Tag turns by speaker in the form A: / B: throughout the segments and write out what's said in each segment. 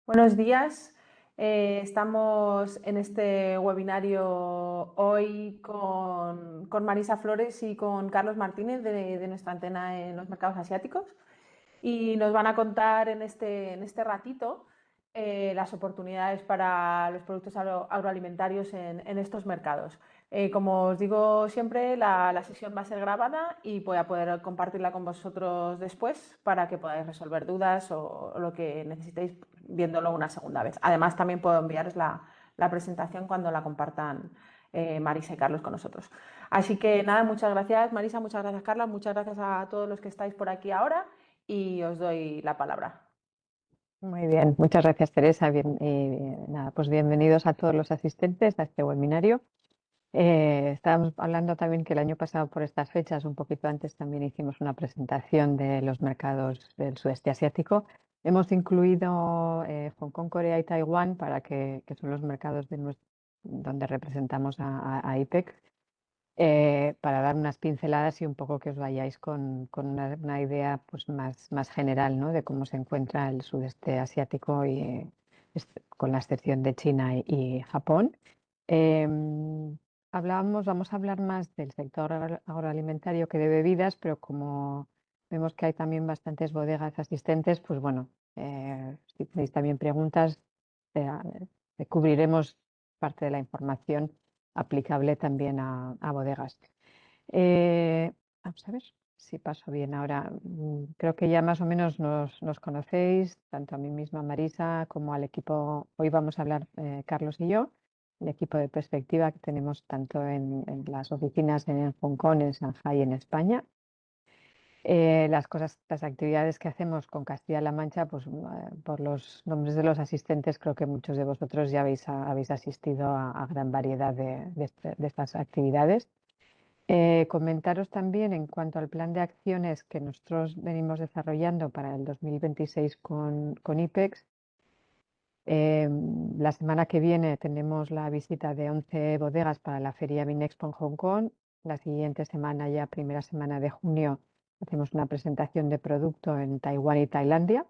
A: Buenos días. Estamos en este webinario hoy con Marisa Flores y con Carlos Martínez de nuestra antena en los mercados asiáticos y nos van a contar en este ratito las oportunidades para los productos agroalimentarios en estos mercados. Como os digo siempre, la sesión va a ser grabada y voy a poder compartirla con vosotros después para que podáis resolver dudas o lo que necesitéis viéndolo una segunda vez. Además, también puedo enviaros la presentación cuando la compartan Marisa y Carlos con nosotros. Así que nada, muchas gracias Marisa, muchas gracias Carla, muchas gracias a todos los que estáis por aquí ahora y os doy la palabra.
B: Muy bien, muchas gracias Teresa. Nada, pues bienvenidos a todos los asistentes a este webinario. Estábamos hablando también que el año pasado por estas fechas, un poquito antes, también hicimos una presentación de los mercados del sudeste asiático. Hemos incluido Hong Kong, Corea y Taiwán que son los mercados donde representamos a IPEC, para dar unas pinceladas y un poco que os vayáis con una idea pues más general, ¿no?, de cómo se encuentra el sudeste asiático con la excepción de China y Japón. Vamos a hablar más del sector agroalimentario que de bebidas, pero como vemos que hay también bastantes bodegas asistentes, pues bueno, si tenéis también preguntas, eh, cubriremos parte de la información aplicable también a bodegas. Vamos a ver si paso bien ahora. Creo que ya más o menos nos conocéis, tanto a mí misma, Marisa, como al equipo. Hoy vamos a hablar Carlos y yo, el equipo de perspectiva que tenemos tanto en las oficinas en Hong Kong, en Shanghai y en España. Las actividades que hacemos con Castilla-La Mancha, pues por los nombres de los asistentes, creo que muchos de vosotros ya habéis asistido a gran variedad de estas actividades. Comentaros también en cuanto al plan de acciones que nosotros venimos desarrollando para el 2026 con IPEX. La semana que viene tenemos la visita de 11 bodegas para la Feria Vinexpo en Hong Kong. La siguiente semana, ya primera semana de junio, hacemos una presentación de producto en Taiwán y Tailandia,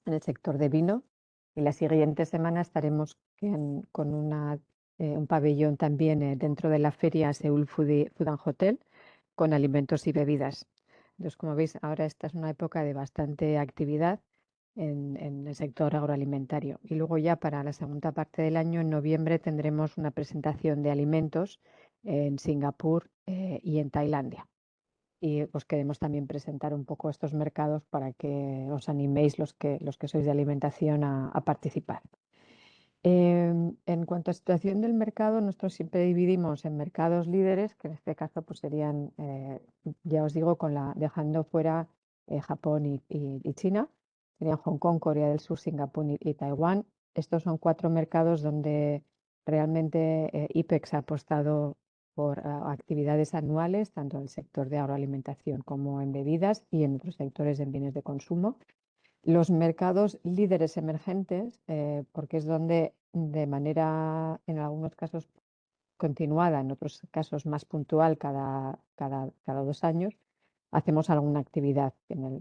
B: en el sector de vino. Y la siguiente semana estaremos con un pabellón también dentro de la feria Seoul Food and Hotel, con alimentos y bebidas. Entonces, como veis, ahora esta es una época de bastante actividad en el sector agroalimentario. Y luego ya para la segunda parte del año, en noviembre, tendremos una presentación de alimentos en Singapur y en Tailandia. Y os queremos también presentar un poco estos mercados para que os animéis los que sois de alimentación a participar. En cuanto a situación del mercado, nosotros siempre dividimos en mercados líderes, que en este caso pues serían, ya os digo, dejando fuera Japón y China, serían Hong Kong, Corea del Sur, Singapur y Taiwán. Estos son 4 mercados donde realmente IPEX ha apostado por actividades anuales, tanto en el sector de agroalimentación como en bebidas y en otros sectores de bienes de consumo. Los mercados líderes emergentes, porque es donde de manera, en algunos casos continuada, en otros casos más puntual, cada 2 años, hacemos alguna actividad. Que lo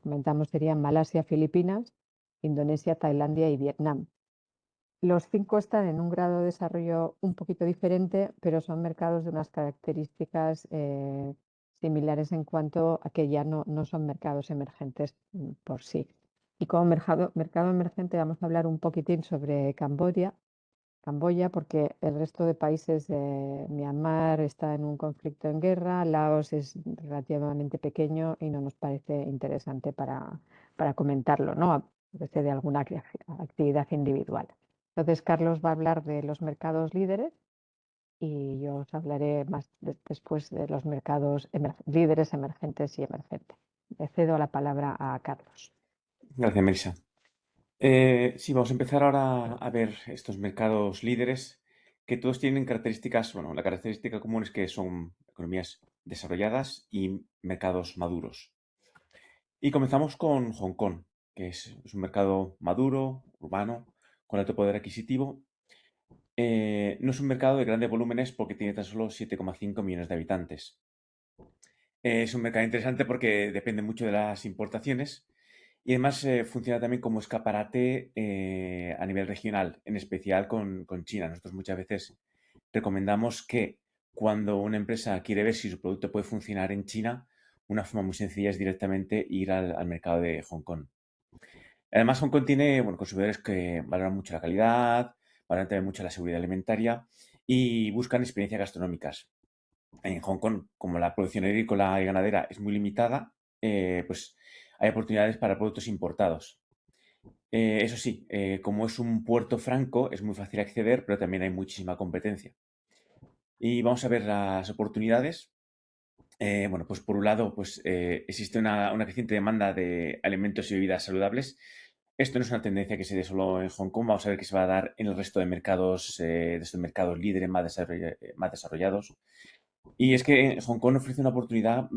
B: comentamos serían Malasia, Filipinas, Indonesia, Tailandia y Vietnam. Los 5 están en un grado de desarrollo un poquito diferente, pero son mercados de unas características similares en cuanto a que ya no son mercados emergentes por sí. Y como mercado emergente vamos a hablar un poquitín sobre Camboya, porque el resto de países de Myanmar está en un conflicto en guerra, Laos es relativamente pequeño y no nos parece interesante para comentarlo, ¿no? A veces de alguna actividad individual. Entonces, Carlos va a hablar de los mercados líderes y yo os hablaré más después de los mercados líderes, emergentes y emergentes. Le cedo la palabra a Carlos.
C: Gracias, Melissa. Sí, vamos a empezar ahora a ver estos mercados líderes que todos tienen características, bueno, la característica común es que son economías desarrolladas y mercados maduros. Y comenzamos con Hong Kong, que es un mercado maduro, urbano, con alto poder adquisitivo. No es un mercado de grandes volúmenes porque tiene tan solo 7,5 millones de habitantes. Es un mercado interesante porque depende mucho de las importaciones Y además funciona también como escaparate a nivel regional, en especial con China. Nosotros muchas veces recomendamos que cuando una empresa quiere ver si su producto puede funcionar en China, una forma muy sencilla es directamente ir al mercado de Hong Kong. Además, Hong Kong tiene, bueno, consumidores que valoran mucho la calidad, valoran también mucho la seguridad alimentaria y buscan experiencias gastronómicas. En Hong Kong, como la producción agrícola y ganadera es muy limitada, pues hay oportunidades para productos importados. Eso sí, como es un puerto franco, es muy fácil acceder, pero también hay muchísima competencia. Y vamos a ver las oportunidades. Bueno, pues por un lado, pues existe una creciente demanda de alimentos y bebidas saludables. Esto no es una tendencia que se dé solo en Hong Kong, vamos a ver que se va a dar en el resto de mercados, de estos mercados líderes más desarrollados. Y es que Hong Kong ofrece una oportunidad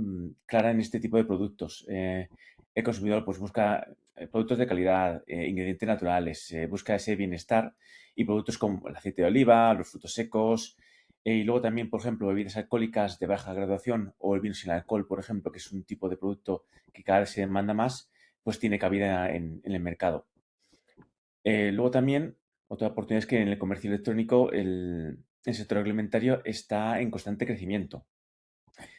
C: clara en este tipo de productos. El consumidor pues busca productos de calidad, ingredientes naturales, busca ese bienestar y productos como el aceite de oliva, los frutos secos y luego también, por ejemplo, bebidas alcohólicas de baja graduación o el vino sin alcohol, por ejemplo, que es un tipo de producto que cada vez se demanda más, pues tiene cabida en el mercado. Luego también, otra oportunidad es que en el comercio electrónico el sector alimentario está en constante crecimiento.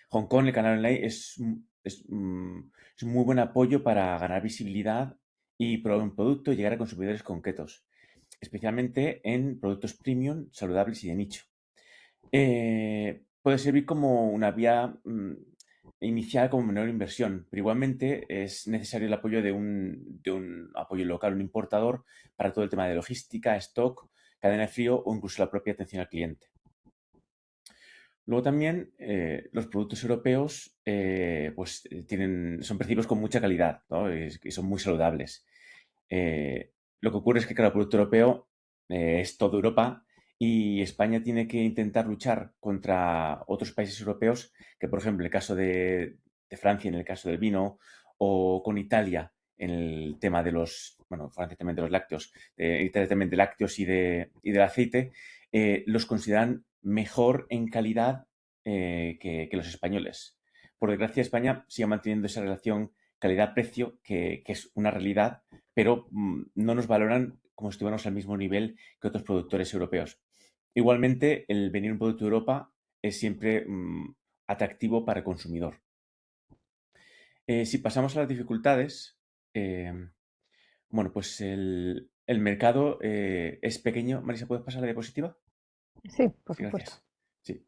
C: Hong Kong, el canal online, es un muy buen apoyo para ganar visibilidad y probar un producto y llegar a consumidores concretos, especialmente en productos premium, saludables y de nicho. Puede servir como una vía inicial como menor inversión, pero igualmente es necesario el apoyo de un apoyo local, un importador, para todo el tema de logística, stock, cadena de frío o incluso la propia atención al cliente. Luego también los productos europeos pues, son percibidos con mucha calidad, ¿no? Y son muy saludables. Lo que ocurre es que cada producto europeo es toda Europa y España tiene que intentar luchar contra otros países europeos que, por ejemplo, en el caso de Francia, en el caso del vino, o con Italia en el tema de bueno, Francia también de los lácteos, Italia también de lácteos y del aceite, los consideran mejor en calidad que los españoles. Por desgracia, España sigue manteniendo esa relación calidad-precio, que es una realidad, pero no nos valoran como si estuviéramos al mismo nivel que otros productores europeos. Igualmente, el venir un producto de Europa es siempre atractivo para el consumidor. Si pasamos a las dificultades, bueno, pues el mercado es pequeño. Marisa, ¿puedes pasar la diapositiva?
B: Sí, por
C: Sí,
B: supuesto.
C: gracias. Sí.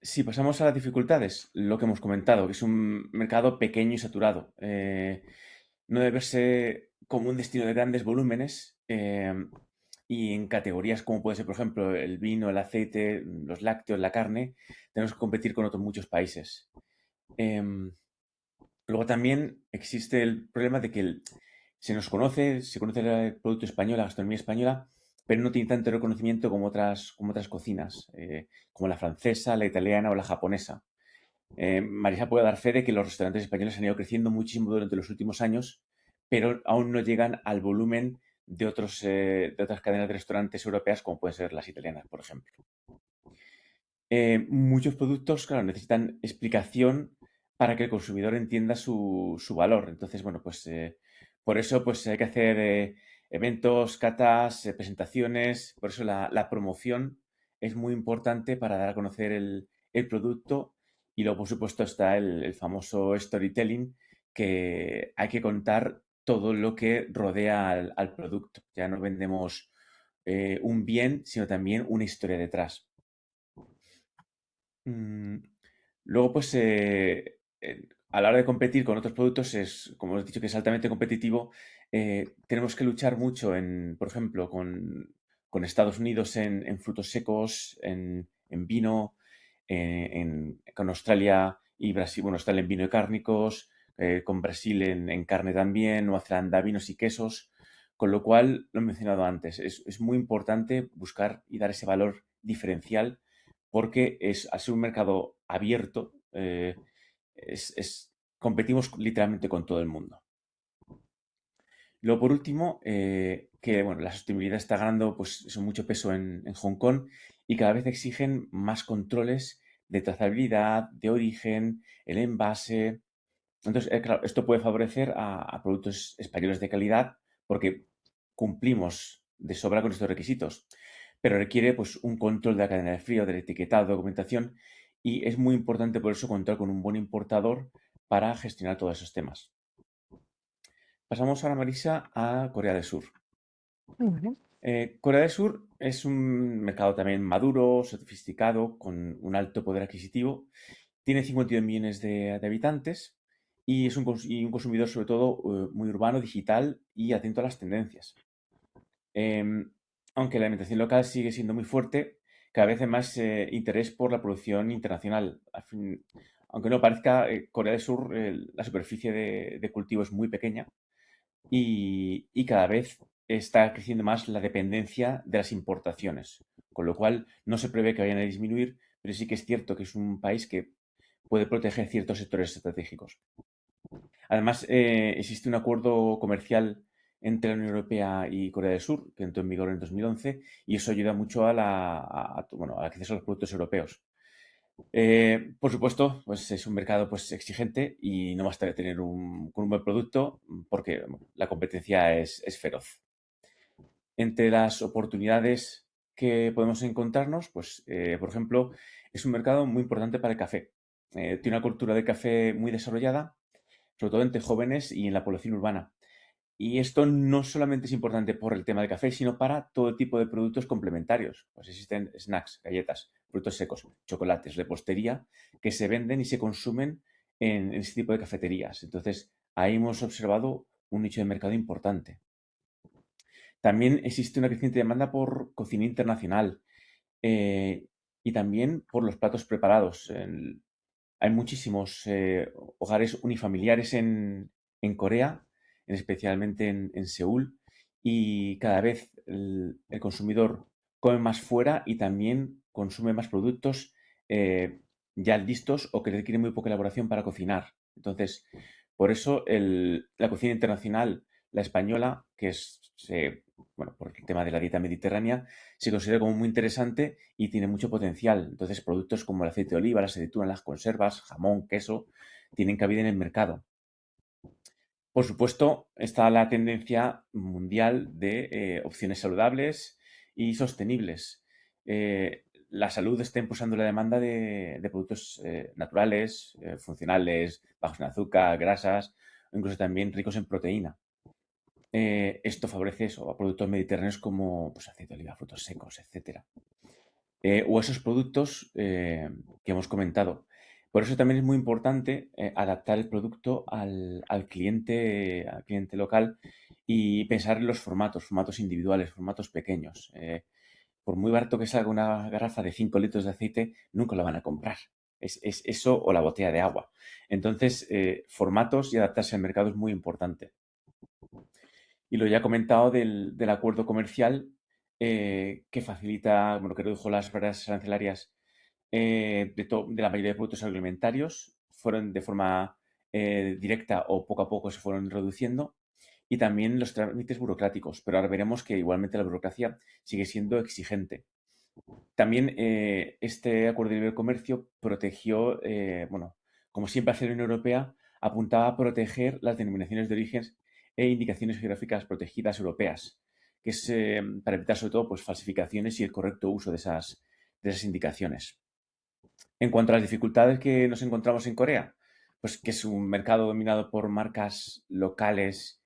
C: Si pasamos a las dificultades, lo que hemos comentado, que es un mercado pequeño y saturado. No debe verse como un destino de grandes volúmenes y en categorías como puede ser, por ejemplo, el vino, el aceite, los lácteos, la carne, tenemos que competir con otros muchos países. Em, Luego también existe el problema de que se conoce el producto español, la gastronomía española, pero no tiene tanto reconocimiento como otras cocinas, como la francesa, la italiana o la japonesa. Marisa puede dar fe de que los restaurantes españoles han ido creciendo muchísimo durante los últimos años, pero aún no llegan al volumen de otras cadenas de restaurantes europeas, como pueden ser las italianas, por ejemplo. Muchos productos, claro, necesitan explicación para que el consumidor entienda su valor. Entonces, bueno, pues por eso pues hay que hacer eventos, catas, presentaciones. Por eso la promoción es muy importante para dar a conocer el producto. Y luego, por supuesto, está el famoso storytelling, que hay que contar todo lo que rodea al producto. Ya no vendemos un bien, sino también una historia detrás. Mm, Luego, pues, a la hora de competir con otros productos, como os he dicho, que es altamente competitivo. Tenemos que luchar mucho, por ejemplo, con Estados Unidos en frutos secos, en vino, con Australia y Brasil, bueno, Australia en vino y cárnicos, con Brasil en carne también, Nueva Zelanda, vinos y quesos. Con lo cual, lo he mencionado antes, es muy importante buscar y dar ese valor diferencial porque al ser un mercado abierto, competimos literalmente con todo el mundo. Luego, por último, que bueno, la sostenibilidad está ganando pues, mucho peso en Hong Kong y cada vez exigen más controles de trazabilidad, de origen, el envase. Entonces, claro, esto puede favorecer a productos españoles de calidad porque cumplimos de sobra con estos requisitos, pero requiere pues un control de la cadena de frío, del etiquetado, documentación, y es muy importante por eso contar con un buen importador para gestionar todos esos temas. Pasamos ahora, Marisa, a Corea del Sur.
B: Vale.
C: Corea del Sur es un mercado también maduro, sofisticado, con un alto poder adquisitivo. Tiene 52 millones de habitantes y es un consumidor sobre todo muy urbano, digital y atento a las tendencias. Em, Aunque la alimentación local sigue siendo muy fuerte, cada vez hay más interés por la producción internacional. Aunque no parezca, Corea del Sur, la superficie de cultivo es muy pequeña y cada vez está creciendo más la dependencia de las importaciones, con lo cual no se prevé que vayan a disminuir, pero sí que es cierto que es un país que puede proteger ciertos sectores estratégicos. Además, existe un acuerdo comercial entre la Unión Europea y Corea del Sur, que entró en vigor en 2011, y eso ayuda mucho al acceso a los productos europeos. Por supuesto, pues es un mercado pues, exigente y no basta tener con un buen producto porque bueno, la competencia es feroz. Entre las oportunidades que podemos encontrarnos, pues, por ejemplo, es un mercado muy importante para el café. Tiene una cultura de café muy desarrollada, sobre todo entre jóvenes y en la población urbana. Y esto no solamente es importante por el tema del café, sino para todo tipo de productos complementarios. Pues existen snacks, galletas, frutos secos, chocolates, repostería, que se venden y se consumen en este tipo de cafeterías. Entonces, ahí hemos observado un nicho de mercado importante. También existe una creciente demanda por cocina internacional eh, y también por los platos preparados. Hay muchísimos hogares unifamiliares en Corea, especialmente en Seúl, y cada vez el consumidor come más fuera y también consume más productos ya listos o que requieren muy poca elaboración para cocinar. Entonces, por eso la cocina internacional, la española, que bueno, por el tema de la dieta mediterránea, se considera como muy interesante y tiene mucho potencial. Entonces, productos como el aceite de oliva, las aceitunas, las conservas, jamón, queso, tienen cabida en el mercado. Por supuesto, está la tendencia mundial de opciones saludables y sostenibles. La salud está impulsando la demanda de productos naturales, funcionales, bajos en azúcar, grasas, o incluso también ricos en proteína. Esto favorece eso, a productos mediterráneos como pues, aceite de oliva, frutos secos, etcétera. O esos productos que hemos comentado. Por eso también es muy importante adaptar el producto al cliente local y pensar en los formatos individuales, formatos pequeños. Por muy barato que salga una garrafa de 5 litros de aceite, nunca lo van a comprar. Es eso o la botella de agua. Entonces, formatos y adaptarse al mercado es muy importante. Y lo ya he comentado del acuerdo comercial que facilita, bueno, que redujo las barreras arancelarias de la mayoría de productos agroalimentarios, fueron de forma directa o poco a poco se fueron reduciendo, y también los trámites burocráticos, pero ahora veremos que igualmente la burocracia sigue siendo exigente. También este acuerdo de libre comercio protegió, bueno, como siempre hace la Unión Europea, apuntaba a proteger las denominaciones de origen e indicaciones geográficas protegidas europeas, que es para evitar sobre todo pues, falsificaciones y el correcto uso de esas indicaciones. En cuanto a las dificultades que nos encontramos en Corea, pues que es un mercado dominado por marcas locales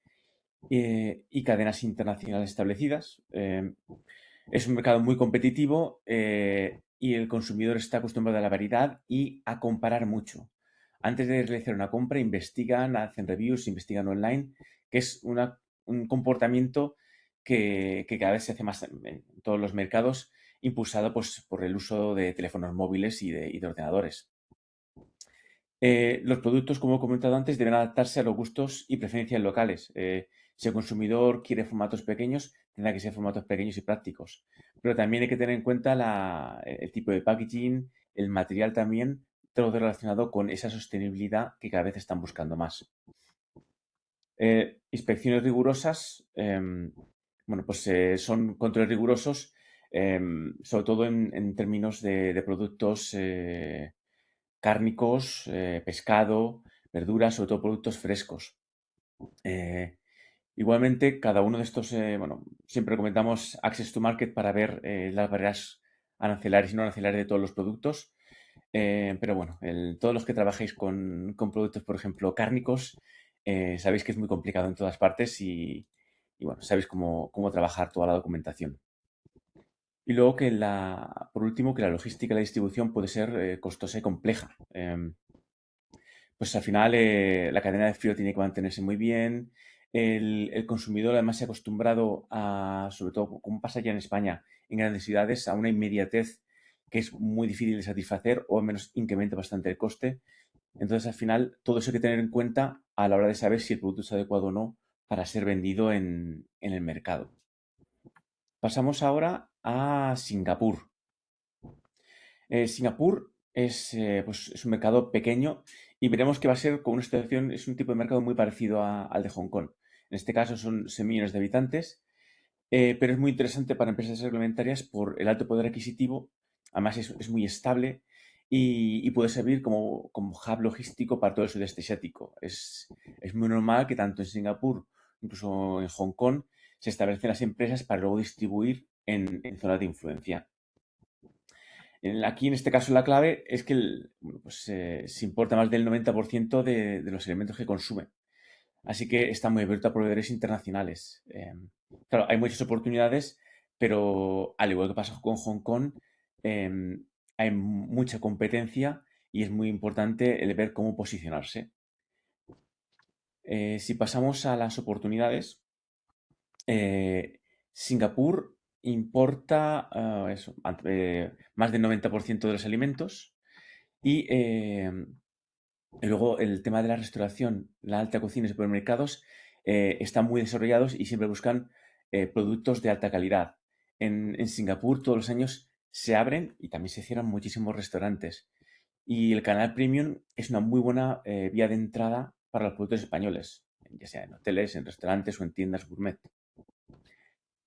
C: y cadenas internacionales establecidas. Es un mercado muy competitivo y el consumidor está acostumbrado a la variedad y a comparar mucho. Antes de realizar una compra, investigan, hacen reviews, investigan online, que es un comportamiento que cada vez se hace más en todos los mercados, impulsado pues, por el uso de teléfonos móviles y de ordenadores. Los productos, como he comentado antes, deben adaptarse a los gustos y preferencias locales. Si el consumidor quiere formatos pequeños, tendrá que ser formatos pequeños y prácticos. Pero también hay que tener en cuenta el tipo de packaging, el material también, todo relacionado con esa sostenibilidad que cada vez están buscando más. Inspecciones rigurosas, bueno, pues son controles rigurosos, sobre todo en términos de productos cárnicos, pescado, verduras, sobre todo productos frescos. Igualmente, cada uno de estos, siempre recomendamos Access to Market para ver las barreras arancelarias y no arancelarias de todos los productos. Pero bueno, todos los que trabajéis con productos, por ejemplo, cárnicos, sabéis que es muy complicado en todas partes y bueno, sabéis cómo trabajar toda la documentación. Y luego por último, que la logística y la distribución puede ser costosa y compleja. Pues al final la cadena de frío tiene que mantenerse muy bien. El consumidor además se ha acostumbrado a, sobre todo como pasa ya en España, en grandes ciudades, a una inmediatez que es muy difícil de satisfacer o al menos incrementa bastante el coste. Entonces al final todo eso hay que tener en cuenta a la hora de saber si el producto es adecuado o no para ser vendido en el mercado. Pasamos ahora a Singapur. Singapur es un mercado pequeño y veremos que va a ser con una situación, es un tipo de mercado muy parecido al de Hong Kong. En este caso son 6 millones de habitantes, pero es muy interesante para empresas agroalimentarias por el alto poder adquisitivo. Además es muy estable y puede servir como hub logístico para todo el sudeste asiático. Es muy normal que tanto en Singapur, incluso en Hong Kong, se establecen las empresas para luego distribuir en zonas de influencia. Aquí, en este caso, la clave es que se importa más del 90% de los elementos que consume. Así que está muy abierto a proveedores internacionales. Claro, hay muchas oportunidades, pero al igual que pasa con Hong Kong, hay mucha competencia y es muy importante el ver cómo posicionarse. Si pasamos a las oportunidades, Singapur importa más del 90% de los alimentos y luego el tema de la restauración, la alta cocina y supermercados están muy desarrollados y siempre buscan productos de alta calidad. En Singapur todos los años se abren y también se cierran muchísimos restaurantes. Y el canal premium es una muy buena vía de entrada para los productos españoles, ya sea en hoteles, en restaurantes o en tiendas gourmet.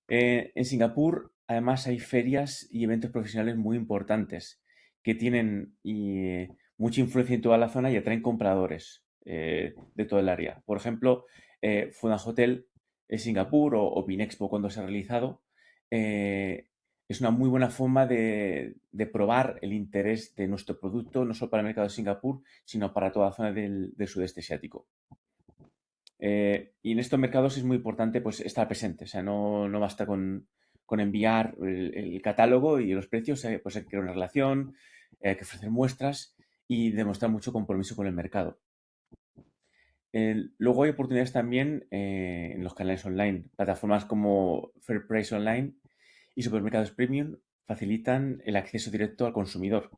C: En Singapur, además, hay ferias y eventos profesionales muy importantes que tienen mucha influencia en toda la zona y atraen compradores de todo el área. Por ejemplo, Funan Hotel en Singapur o Binexpo cuando se ha realizado, eh, es una muy buena forma de probar el interés de nuestro producto, no solo para el mercado de Singapur, sino para toda la zona del sudeste asiático. Y en estos mercados es muy importante pues, estar presente, o sea, no basta con enviar el catálogo y los precios, pues hay que crear una relación, hay que ofrecer muestras y demostrar mucho compromiso con el mercado. Luego hay oportunidades también en los canales online. Plataformas como Fair Price Online y supermercados premium facilitan el acceso directo al consumidor.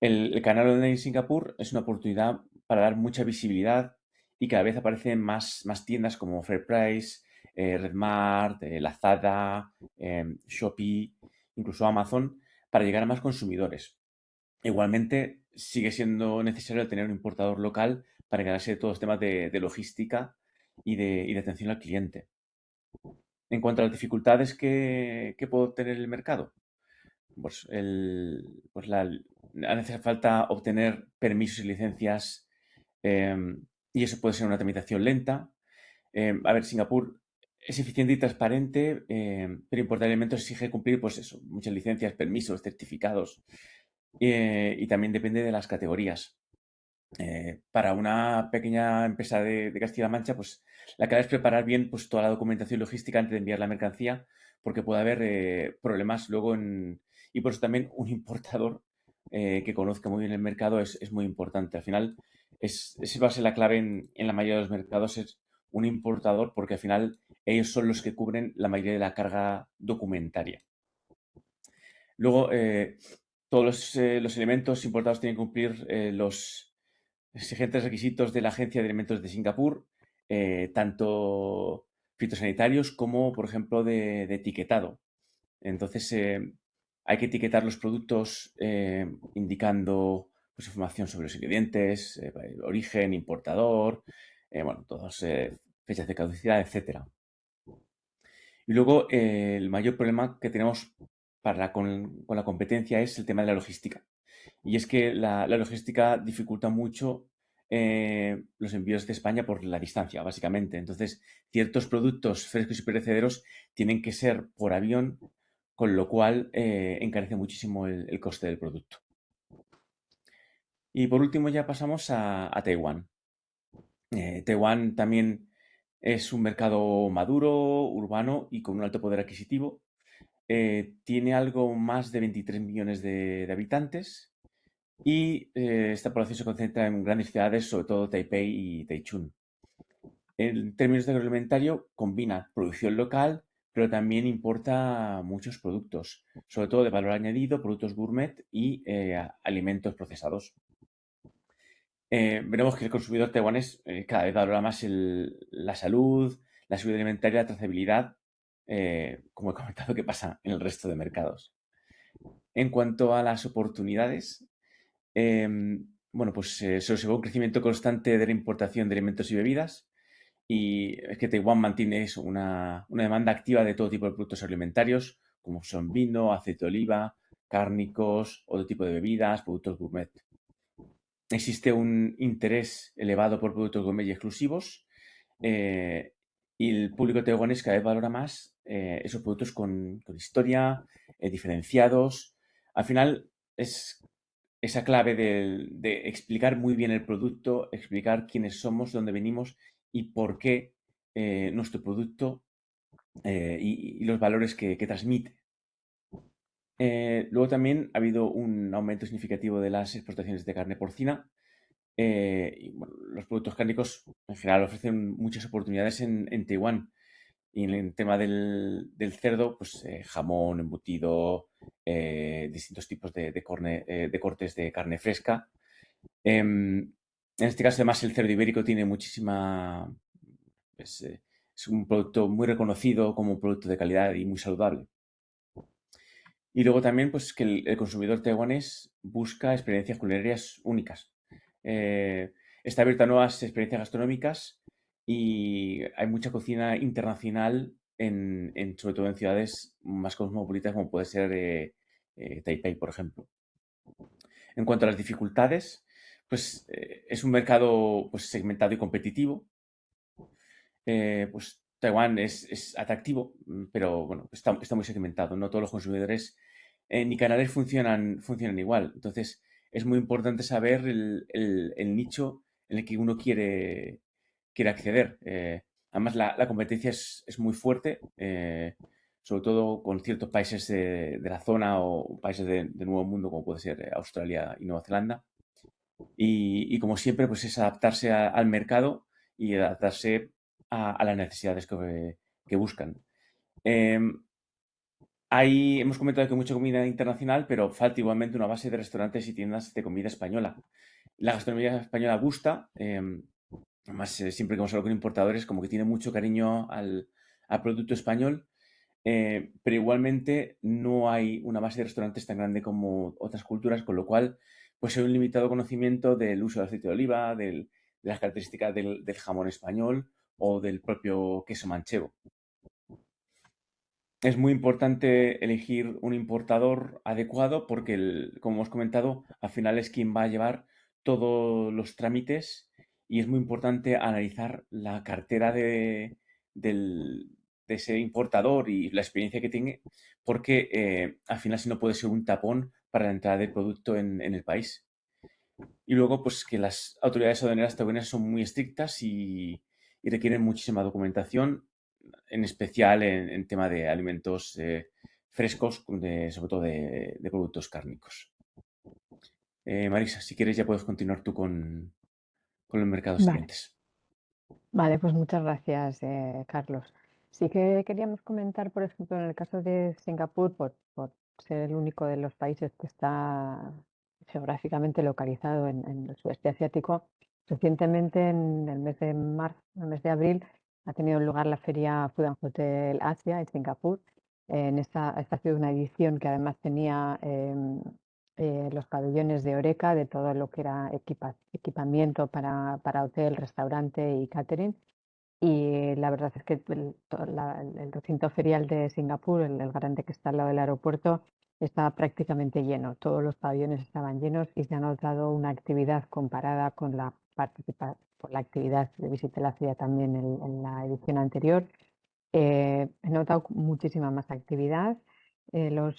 C: El canal online en Singapur es una oportunidad para dar mucha visibilidad y cada vez aparecen más tiendas como FairPrice, Redmart, Lazada, Shopee, incluso Amazon, para llegar a más consumidores. Igualmente, sigue siendo necesario tener un importador local para encargarse de todos los temas de logística y de atención al cliente. En cuanto a las dificultades que puede tener el mercado, hace falta obtener permisos y licencias y eso puede ser una tramitación lenta. A ver, Singapur es eficiente y transparente, pero importar elementos exige cumplir, pues eso, muchas licencias, permisos, certificados y también depende de las categorías. Para una pequeña empresa de Castilla-La Mancha, pues la clave es preparar bien pues, toda la documentación logística antes de enviar la mercancía, porque puede haber problemas luego y por eso también un importador que conozca muy bien el mercado es muy importante. Al final, esa va a ser la clave en la mayoría de los mercados, es un importador, porque al final ellos son los que cubren la mayoría de la carga documentaria. Luego, todos los elementos importados tienen que cumplir los exigentes requisitos de la Agencia de Alimentos de Singapur, tanto fitosanitarios como, por ejemplo, de etiquetado. Entonces, hay que etiquetar los productos indicando pues, información sobre los ingredientes, origen, importador, bueno, todas fechas de caducidad, etcétera. Y luego, el mayor problema que tenemos con la competencia es el tema de la logística. Y es que la logística dificulta mucho los envíos de España por la distancia, básicamente. Entonces, ciertos productos frescos y perecederos tienen que ser por avión, con lo cual encarece muchísimo el coste del producto. Y por último ya pasamos a Taiwán. Taiwán también es un mercado maduro, urbano y con un alto poder adquisitivo. Tiene algo más de 23 millones de habitantes y esta población se concentra en grandes ciudades, sobre todo Taipei y Taichung. En términos de agroalimentario, combina producción local, pero también importa muchos productos, sobre todo de valor añadido, productos gourmet y alimentos procesados. Veremos que el consumidor taiwanés cada vez valora más la salud, la seguridad alimentaria y la trazabilidad, como he comentado que pasa en el resto de mercados. En cuanto a las oportunidades, bueno, pues se observó un crecimiento constante de la importación de alimentos y bebidas y es que Taiwán mantiene eso, una demanda activa de todo tipo de productos alimentarios, como son vino, aceite de oliva, cárnicos, otro tipo de bebidas, productos gourmet. Existe un interés elevado por productos gourmet y exclusivos y el público taiwanés cada vez valora más esos productos con historia, diferenciados. Al final es esa clave de explicar muy bien el producto, explicar quiénes somos, dónde venimos y por qué nuestro producto y los valores que transmite. Luego también ha habido un aumento significativo de las exportaciones de carne porcina. Y, bueno, los productos cárnicos en general ofrecen muchas oportunidades en Taiwán. Y en el tema del cerdo, pues jamón, embutido, distintos tipos de cortes de carne fresca. En este caso, además, el cerdo ibérico tiene muchísima. Es un producto muy reconocido como un producto de calidad y muy saludable. Y luego también, pues que el consumidor taiwanés busca experiencias culinarias únicas. Está abierto a nuevas experiencias gastronómicas y hay mucha cocina internacional, sobre todo en ciudades más cosmopolitas como puede ser Taipei, por ejemplo. En cuanto a las dificultades, pues es un mercado pues, segmentado y competitivo. Pues Taiwán es atractivo, pero bueno, está muy segmentado. No todos los consumidores ni canales funcionan igual. Entonces, es muy importante saber el nicho en el que uno quiere acceder. Además, la competencia es muy fuerte, sobre todo con ciertos países de la zona o países del Nuevo Mundo, como puede ser Australia y Nueva Zelanda. Y como siempre, pues es adaptarse al mercado y adaptarse a las necesidades que buscan. Hemos comentado que hay mucha comida internacional, pero falta igualmente una base de restaurantes y tiendas de comida española. La gastronomía española gusta, además siempre que hemos hablado con importadores, como que tiene mucho cariño al producto español, pero igualmente no hay una base de restaurantes tan grande como otras culturas, con lo cual pues hay un limitado conocimiento del uso del aceite de oliva, de las características del jamón español o del propio queso manchego. Es muy importante elegir un importador adecuado porque, como hemos comentado, al final es quien va a llevar todos los trámites y es muy importante analizar la cartera de ese importador y la experiencia que tiene porque al final si no puede ser un tapón para la entrada del producto en el país. Y luego, pues que las autoridades aduaneras taiwanesas son muy estrictas y requieren muchísima documentación, en especial en tema de alimentos frescos, sobre todo de productos cárnicos. Marisa, si quieres ya puedes continuar tú con los mercados
B: Vale,
C: siguientes.
B: vale, pues muchas gracias, Carlos. Sí que queríamos comentar, por ejemplo, en el caso de Singapur, por ser el único de los países que está geográficamente localizado en el sudeste asiático, recientemente en el mes de marzo, en el mes de abril, ha tenido lugar la feria Food and Hotel Asia en Singapur. Esta ha sido una edición que además tenía los pabellones de Horeca, de todo lo que era equipamiento para hotel, restaurante y catering. Y la verdad es que el recinto ferial de Singapur, el grande que está al lado del aeropuerto, está prácticamente lleno. Todos los pabellones estaban llenos y se ha notado una actividad comparada con la participar por la actividad de visita a la feria también en la edición anterior. He notado muchísima más actividad. Los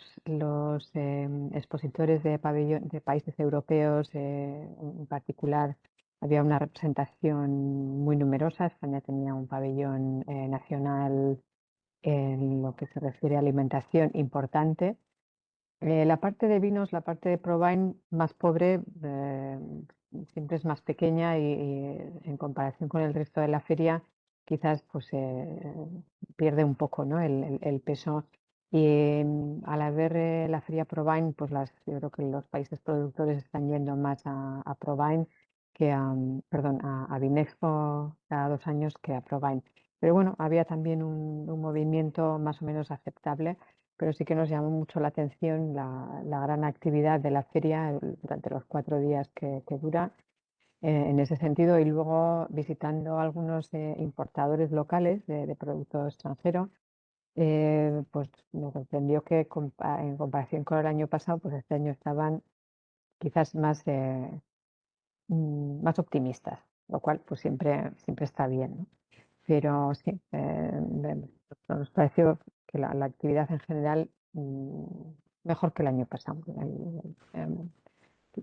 B: expositores de países europeos, en particular, había una representación muy numerosa. España tenía un pabellón nacional en lo que se refiere a alimentación importante. La parte de vinos, la parte de Provine más pobre, siempre es más pequeña y en comparación con el resto de la feria quizás pues pierde un poco, ¿no? el peso. Y al haber la feria Provine, pues yo creo que los países productores están yendo más a Provine que perdón, a Vinexpo cada 2 años que a Provine. Pero bueno, había también un movimiento más o menos aceptable, pero sí que nos llamó mucho la atención la gran actividad de la feria durante los 4 días que dura, en ese sentido, y luego visitando algunos importadores locales de producto extranjero, pues me sorprendió que en comparación con el año pasado, pues este año estaban quizás más optimistas, lo cual pues siempre está bien, ¿no? Pero sí, nos pareció que la actividad en general mejor que el año pasado.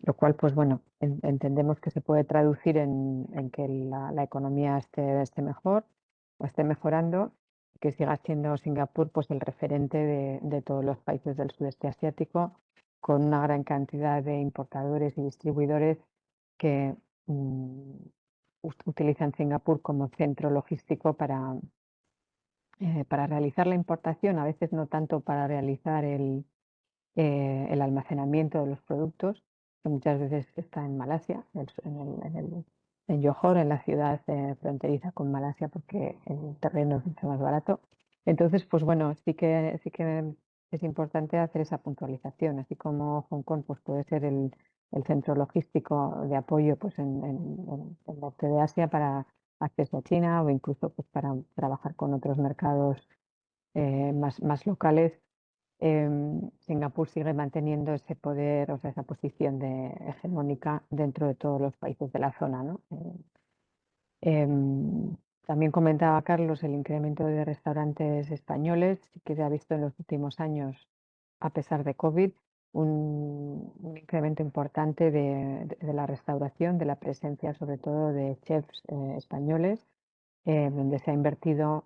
B: Lo cual, pues bueno, entendemos que se puede traducir en que la economía esté mejor o esté mejorando, que siga siendo Singapur pues el referente de todos los países del sudeste asiático, con una gran cantidad de importadores y distribuidores que utilizan Singapur como centro logístico para realizar la importación, a veces no tanto para realizar el almacenamiento de los productos, que muchas veces está en Malasia, en Johor, en la ciudad fronteriza con Malasia, porque el terreno es mucho más barato. Entonces, pues bueno, sí que es importante hacer esa puntualización, así como Hong Kong pues puede ser el centro logístico de apoyo pues en el norte de Asia para acceso a China, o incluso pues para trabajar con otros mercados más locales. Singapur sigue manteniendo ese poder, o sea, esa posición hegemónica dentro de todos los países de la zona, ¿no? También comentaba Carlos el incremento de restaurantes españoles, sí que se ha visto en los últimos años, a pesar de COVID, un incremento importante de la restauración, de la presencia sobre todo de chefs españoles, donde se ha invertido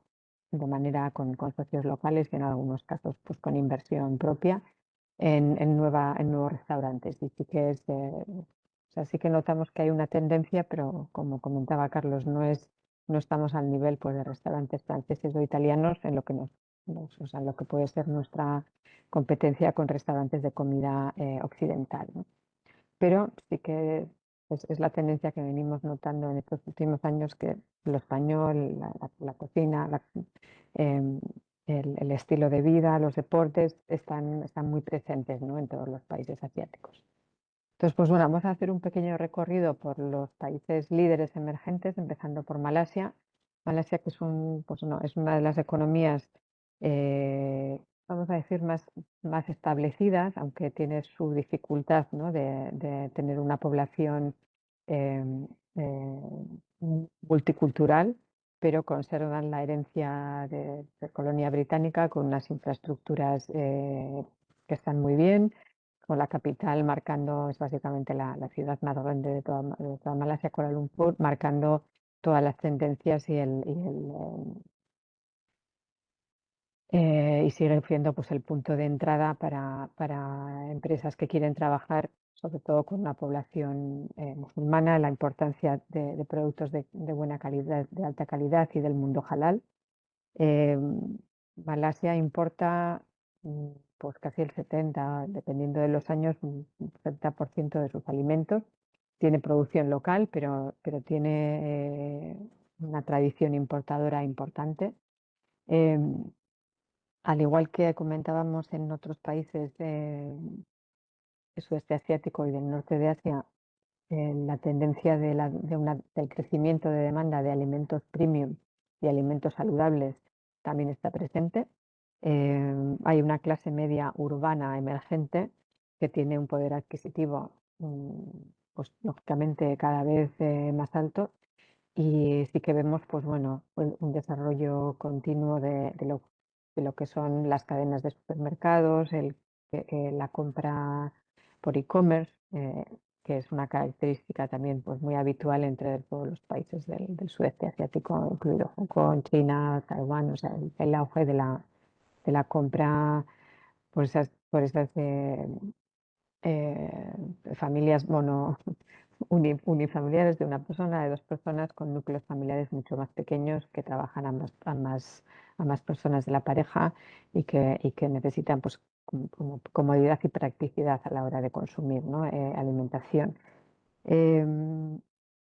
B: de manera con socios locales y en algunos casos pues con inversión propia en nuevos restaurantes. Y sí que o sea, sí que notamos que hay una tendencia, pero como comentaba Carlos, no estamos al nivel pues de restaurantes franceses o italianos en lo que o sea, en lo que puede ser nuestra competencia con restaurantes de comida occidental, ¿no? Pero sí que es la tendencia que venimos notando en estos últimos años, que lo español, la cocina, em, el estilo de vida, los deportes están muy presentes, ¿no? En todos los países asiáticos. Entonces, pues bueno, vamos a hacer un pequeño recorrido por los países líderes emergentes, empezando por Malasia. Malasia, que pues no, es una de las economías, vamos a decir, más establecidas, aunque tiene su dificultad, ¿no? de tener una población em, multicultural, pero conservan la herencia de colonia británica con unas infraestructuras que están muy bien, con la capital marcando, es básicamente la ciudad más grande de toda Malasia, Kuala Lumpur, marcando todas las tendencias y sigue siendo pues el punto de entrada para empresas que quieren trabajar sobre todo con una población musulmana, la importancia de productos de buena calidad, de alta calidad, y del mundo halal. Malasia importa pues casi el 70, dependiendo de los años, un 70% de sus alimentos. Tiene producción local, pero tiene una tradición importadora importante. Al igual que comentábamos en otros países del sudeste asiático y del norte de Asia, la tendencia del crecimiento de demanda de alimentos premium y alimentos saludables también está presente. Hay una clase media urbana emergente que tiene un poder adquisitivo pues lógicamente cada vez más altos. Y sí que vemos, pues bueno, un desarrollo continuo de lo que son las cadenas de supermercados, la compra por e-commerce, que es una característica también pues muy habitual entre todos los países del sudeste asiático, incluido Hong Kong, China, Taiwán, o sea, el auge de la compra por esas eh, familias unifamiliares de una persona, de dos personas, con núcleos familiares mucho más pequeños que trabajan a más personas de la pareja y que necesitan pues, comodidad y practicidad a la hora de consumir, ¿no? Alimentación.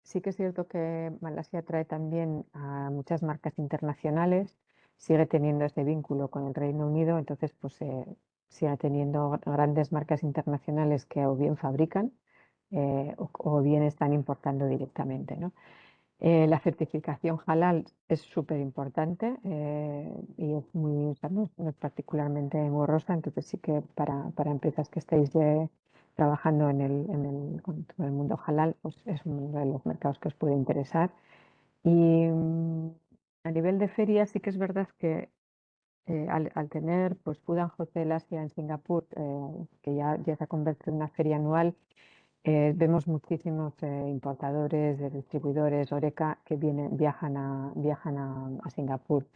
B: Sí que es cierto que Malasia trae también a muchas marcas internacionales, sigue teniendo este vínculo con el Reino Unido, entonces pues sigue teniendo grandes marcas internacionales que o bien fabrican o bien están importando directamente, ¿no? La certificación halal es súper importante y es muy, o sea, no es particularmente engorrosa, entonces sí que para empresas que estéis trabajando con el mundo halal, pues es uno de los mercados que os puede interesar. Y a nivel de ferias sí que es verdad que al tener pues Food and Hotel Asia en Singapur, que ya se ha convertido en una feria anual, vemos muchísimos importadores, distribuidores, Horeca, que viajan a Singapur.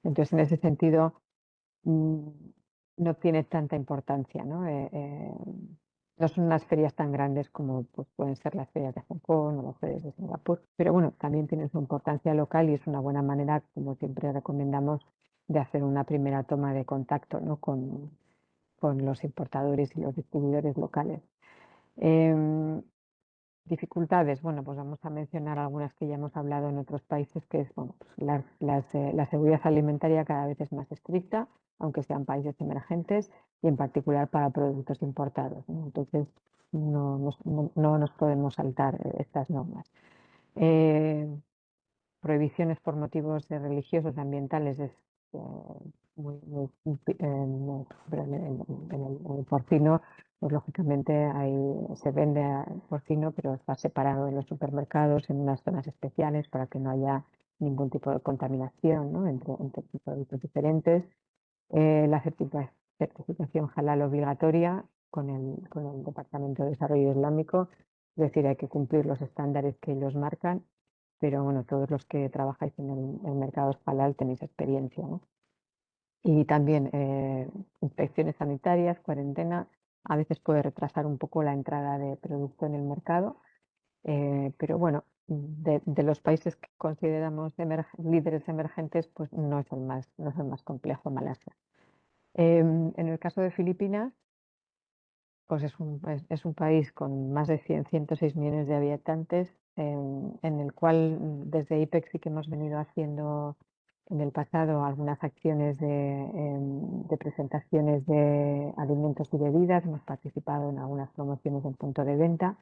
B: Entonces, en ese sentido, mm, no tiene tanta importancia, ¿no? No son unas ferias tan grandes como pues, pueden ser las ferias de Hong Kong o las ferias de Singapur, pero bueno, también tienen su importancia local y es una buena manera, como siempre recomendamos, de hacer una primera toma de contacto, ¿no? con los importadores y los distribuidores locales. Dificultades, bueno, pues vamos a mencionar algunas que ya hemos hablado en otros países, que es, bueno, pues la seguridad alimentaria cada vez es más estricta, aunque sean países emergentes, y en particular para productos importados, ¿no? Entonces, no nos podemos saltar estas normas. Prohibiciones por motivos religiosos, ambientales, es pero en el porcino, pues lógicamente se vende porcino, pero está separado en los supermercados en unas zonas especiales para que no haya ningún tipo de contaminación, ¿no? entre productos diferentes. La certificación halal obligatoria con el Departamento de Desarrollo Islámico, es decir, hay que cumplir los estándares que ellos marcan, pero bueno, todos los que trabajáis en el mercado halal tenéis experiencia, ¿no? Y también inspecciones sanitarias, cuarentena, a veces puede retrasar un poco la entrada de producto en el mercado, pero bueno, de los países que consideramos líderes emergentes, pues no es no es el más complejo Malasia. En el caso de Filipinas, pues es un país con más de 106 millones de habitantes, en el cual desde IPEX sí que hemos venido haciendo en el pasado algunas acciones de presentaciones de alimentos y bebidas, hemos participado en algunas promociones en punto de venta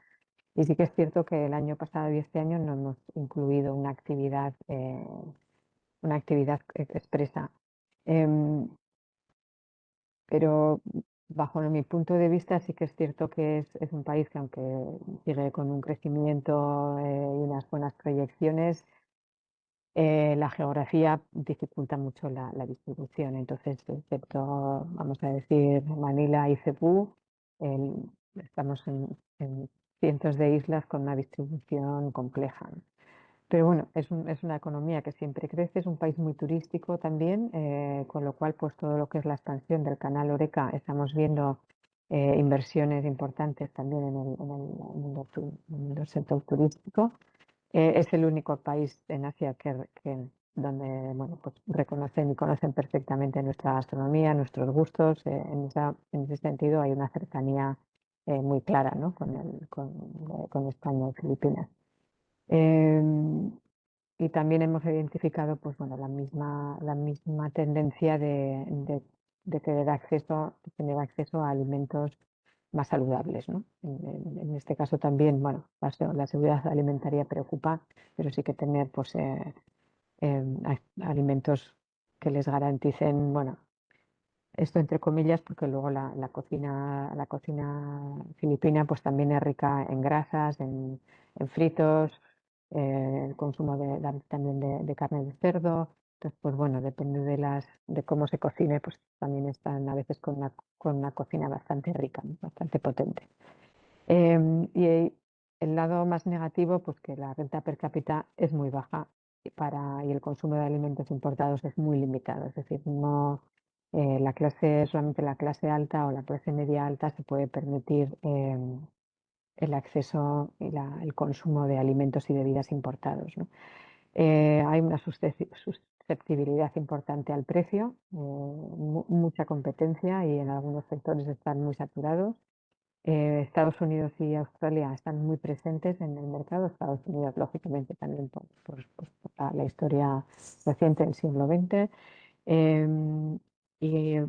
B: y sí que es cierto que el año pasado y este año no hemos incluido una actividad expresa. Pero bajo mi punto de vista sí que es cierto que es un país que aunque sigue con un crecimiento y unas buenas proyecciones, la geografía dificulta mucho la distribución. Entonces, excepto, vamos a decir, Manila y Cebú, estamos en cientos de islas con una distribución compleja, ¿no? Pero bueno, es una economía que siempre crece, es un país muy turístico también, con lo cual pues todo lo que es la expansión del canal Horeca, estamos viendo inversiones importantes también en el sector turístico. Es el único país en Asia donde bueno, pues reconocen y conocen perfectamente nuestra gastronomía, nuestros gustos. En ese sentido hay una cercanía muy clara, ¿no? con España y Filipinas. Y también hemos identificado pues, bueno, la misma tendencia de tener acceso a alimentos más saludables, ¿no? En este caso también, bueno, la seguridad alimentaria preocupa, pero sí que tener pues, alimentos que les garanticen, bueno, Esto entre comillas porque luego la cocina filipina pues también es rica en grasas, en fritos, el consumo también de carne de cerdo. Entonces, pues bueno, depende de cómo se cocine, pues también están a veces con una cocina bastante rica, ¿no? Bastante potente. Y el lado más negativo, pues que la renta per cápita es muy baja y el consumo de alimentos importados es muy limitado. Es decir, no solamente la clase alta o la clase media alta se puede permitir el acceso y el consumo de alimentos y bebidas importados, ¿no? Hay una susceptibilidad importante al precio, mucha competencia y en algunos sectores están muy saturados. Estados Unidos y Australia están muy presentes en el mercado. Estados Unidos, lógicamente, también por la historia reciente del siglo XX. Y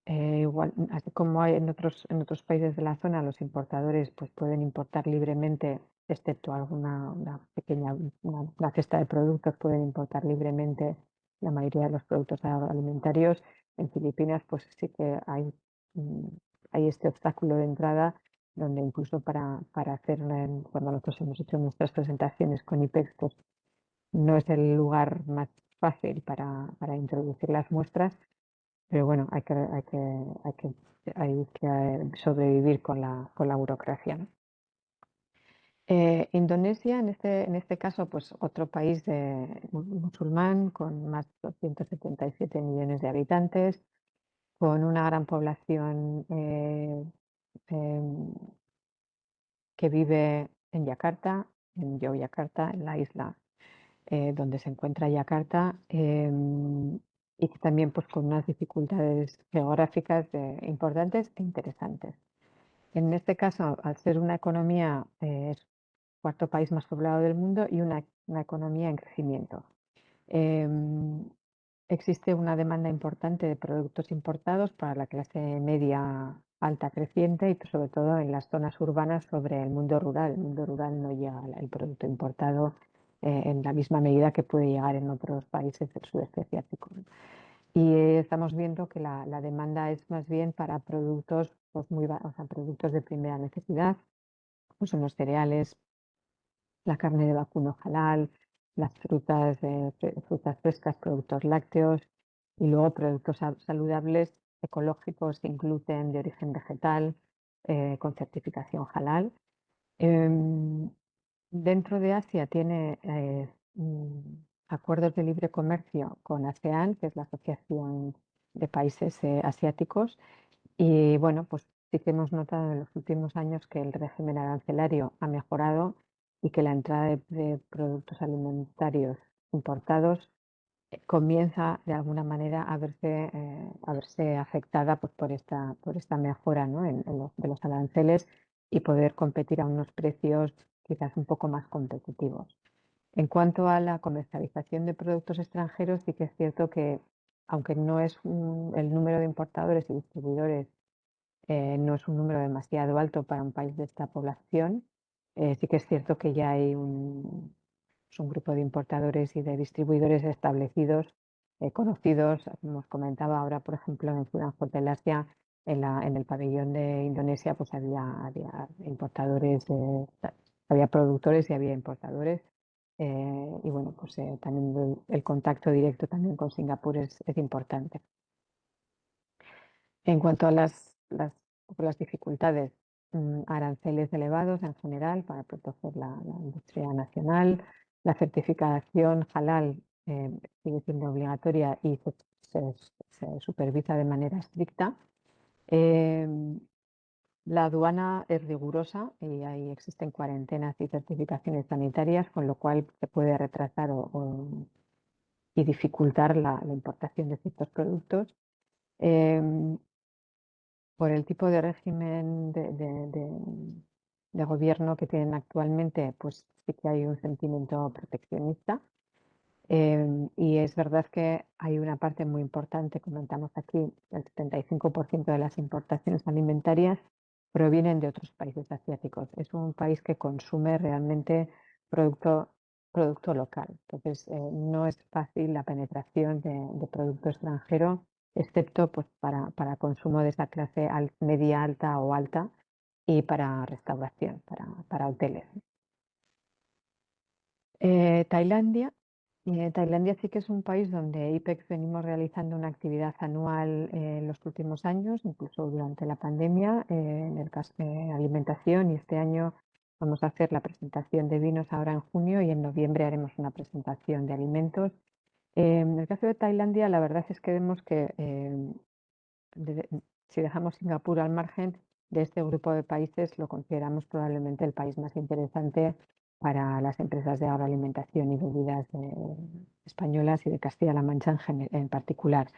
B: igual, así como hay en otros países de la zona, los importadores pues, pueden importar libremente, excepto una cesta de productos, pueden importar libremente la mayoría de los productos agroalimentarios. En Filipinas, pues sí que hay este obstáculo de entrada, donde incluso para hacer, cuando nosotros hemos hecho nuestras presentaciones con IPEX, pues no es el lugar más fácil para introducir las muestras, pero bueno, hay que sobrevivir con la burocracia, ¿no? Indonesia, en este caso, pues otro país musulmán con más de 277 millones de habitantes, con una gran población em, que vive en Yakarta, en Yogyakarta, en la isla donde se encuentra Yakarta, y que también pues, con unas dificultades geográficas importantes e interesantes. En este caso, al ser una economía, es el cuarto país más poblado del mundo y una economía en crecimiento. Existe una demanda importante de productos importados para la clase media alta creciente y sobre todo en las zonas urbanas sobre el mundo rural. El mundo rural no llega al producto importado en la misma medida que puede llegar en otros países del sudeste asiático. Y estamos viendo que la demanda es más bien para productos, pues productos de primera necesidad, pues son los cereales, la carne de vacuno halal, las frutas frescas, productos lácteos y luego productos saludables, ecológicos, sin gluten, de origen vegetal, con certificación halal. Dentro de Asia tiene acuerdos de libre comercio con ASEAN, que es la Asociación de Países Asiáticos, y bueno, pues sí que hemos notado en los últimos años que el régimen arancelario ha mejorado y que la entrada de productos alimentarios importados comienza de alguna manera a verse afectada pues, por esta mejora, ¿no? de los aranceles y poder competir a unos precios quizás un poco más competitivos. En cuanto a la comercialización de productos extranjeros, sí que es cierto que, aunque no es el número de importadores y distribuidores no es un número demasiado alto para un país de esta población, sí que es cierto que ya hay un grupo de importadores y de distribuidores establecidos, conocidos. Como os comentaba ahora, por ejemplo, en Fudan Hotel Asia, en el pabellón de Indonesia, pues había importadores, había productores y había importadores. Y bueno, pues también el contacto directo también con Singapur es importante. En cuanto a las dificultades, aranceles elevados en general para proteger la industria nacional, la certificación halal sigue siendo obligatoria y se supervisa de manera estricta. La aduana es rigurosa y ahí existen cuarentenas y certificaciones sanitarias, con lo cual se puede retrasar y dificultar la importación de ciertos productos. Por el tipo de régimen de gobierno que tienen actualmente, pues sí que hay un sentimiento proteccionista. Y es verdad que hay una parte muy importante, comentamos aquí, el 75% de las importaciones alimentarias provienen de otros países asiáticos. Es un país que consume realmente producto local. Entonces, no es fácil la penetración de producto extranjero excepto pues, para consumo de esa clase media alta o alta y para restauración, para hoteles. Tailandia. Tailandia sí que es un país donde IPEX venimos realizando una actividad anual en los últimos años, incluso durante la pandemia, en el caso de alimentación, y este año vamos a hacer la presentación de vinos ahora en junio y en noviembre haremos una presentación de alimentos. En el caso de Tailandia, la verdad es que vemos que si dejamos Singapur al margen de este grupo de países, lo consideramos probablemente el país más interesante para las empresas de agroalimentación y bebidas españolas y de Castilla-La Mancha en particular.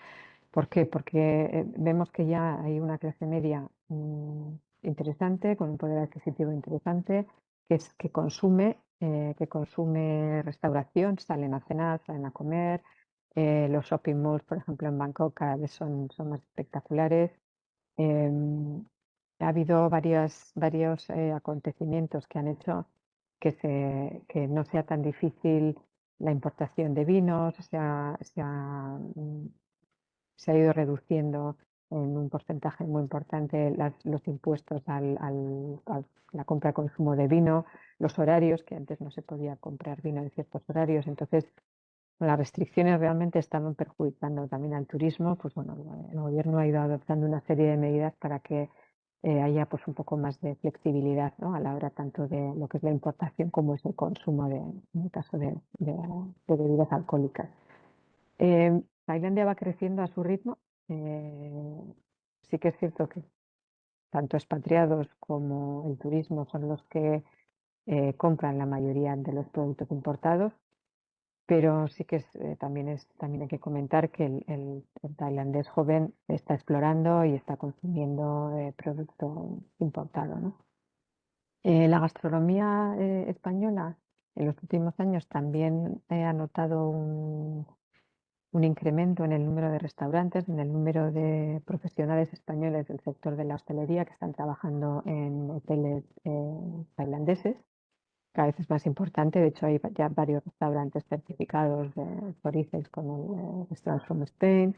B: ¿Por qué? Porque vemos que ya hay una clase media interesante, con un poder adquisitivo interesante, que consume restauración, salen a cenar, salen a comer. Los shopping malls, por ejemplo, en Bangkok cada vez son más espectaculares. Ha habido varios acontecimientos que han hecho que no sea tan difícil la importación de vinos, se ha ido reduciendo en un porcentaje muy importante los impuestos a la compra y consumo de vino, los horarios, que antes no se podía comprar vino en ciertos horarios. Entonces, las restricciones realmente estaban perjudicando también al turismo. Pues bueno, el gobierno ha ido adoptando una serie de medidas para que haya pues un poco más de flexibilidad, ¿no? A la hora tanto de lo que es la importación como es el consumo en el caso de bebidas alcohólicas. Tailandia va creciendo a su ritmo. Sí que es cierto que tanto expatriados como el turismo son los que compran la mayoría de los productos importados, pero sí que también hay que comentar que el tailandés joven está explorando y está consumiendo producto importado, ¿no? La gastronomía española en los últimos años también ha notado un incremento en el número de restaurantes, en el número de profesionales españoles del sector de la hostelería que están trabajando en hoteles tailandeses. Cada vez es más importante. De hecho, hay ya varios restaurantes certificados por ICEX como el Restaurants from Spain.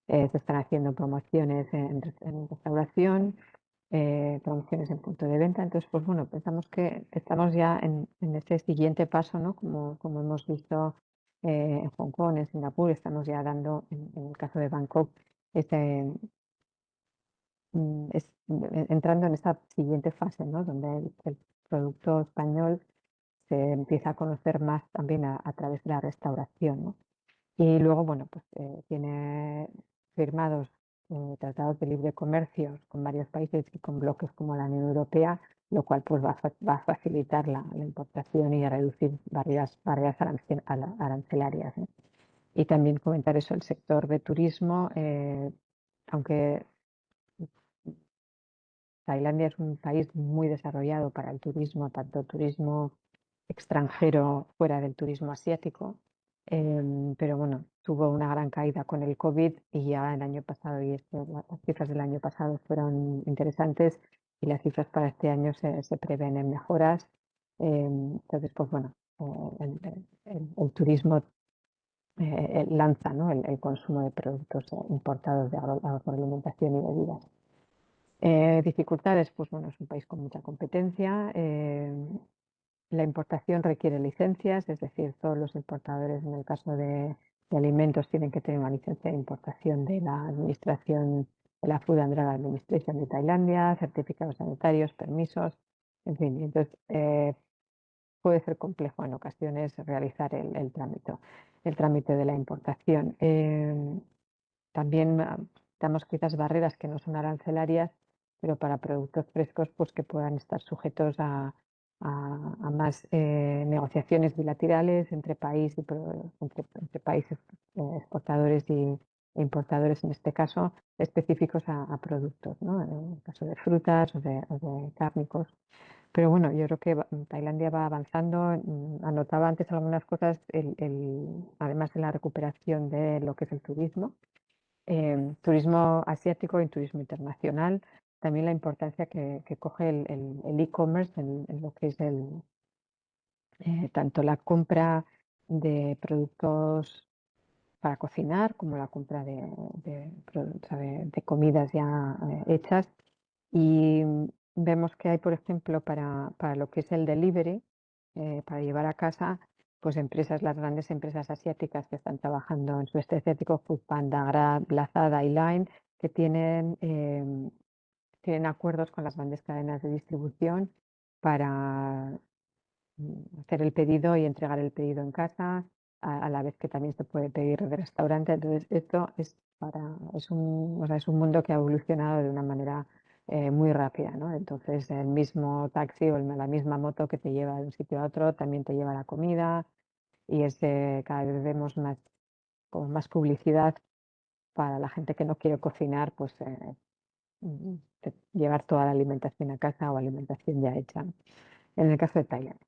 B: Se están haciendo promociones en restauración, promociones en punto de venta. Entonces, pues bueno, pensamos que estamos ya en ese siguiente paso, ¿no? Como hemos visto en Hong Kong, en Singapur, estamos ya dando, en el caso de Bangkok, entrando en esta siguiente fase, ¿no? Donde el producto español se empieza a conocer más también a través de la restauración, ¿no? Y luego, bueno, pues tiene firmados tratados de libre comercio con varios países y con bloques como la Unión Europea, lo cual pues va a facilitar la importación y a reducir barreras arancelarias, ¿no? Y también comentar eso, el sector de turismo, aunque Tailandia es un país muy desarrollado para el turismo, tanto turismo extranjero fuera del turismo asiático, pero bueno, tuvo una gran caída con el COVID y ya el año pasado, las cifras del año pasado fueron interesantes y las cifras para este año se prevén en mejoras. Entonces, pues bueno, el turismo lanza, ¿no? el consumo de productos importados de agroalimentación y bebidas. Dificultades, pues bueno, es un país con mucha competencia. La importación requiere licencias, es decir, todos los importadores en el caso de alimentos tienen que tener una licencia de importación de la Administración de la Food and Drug Administration de Tailandia, certificados sanitarios, permisos, en fin. Entonces, puede ser complejo en ocasiones realizar el trámite de la importación. También damos quizás barreras que no son arancelarias, pero para productos frescos pues que puedan estar sujetos a más negociaciones bilaterales entre países exportadores e importadores, en este caso, específicos a productos, ¿no? En el caso de frutas o de cárnicos. Pero bueno, yo creo que Tailandia va avanzando. Anotaba antes algunas cosas, además de la recuperación de lo que es el turismo asiático y turismo internacional, también la importancia que coge el e-commerce en lo que es tanto la compra de productos para cocinar, como la compra de comidas ya hechas. Y vemos que hay, por ejemplo, para lo que es el delivery, para llevar a casa, pues las grandes empresas asiáticas que están trabajando en sudeste asiático, Foodpanda, Grab, Lazada y Line, que tienen acuerdos con las grandes cadenas de distribución para hacer el pedido y entregar el pedido en casa, a la vez que también se puede pedir de restaurante. Entonces, esto es un mundo que ha evolucionado de una manera muy rápida, ¿no? Entonces, el mismo taxi o la misma moto que te lleva de un sitio a otro también te lleva la comida, y cada vez vemos como más publicidad para la gente que no quiere cocinar, pues llevar toda la alimentación a casa o alimentación ya hecha, ¿no? En el caso de Tailandia.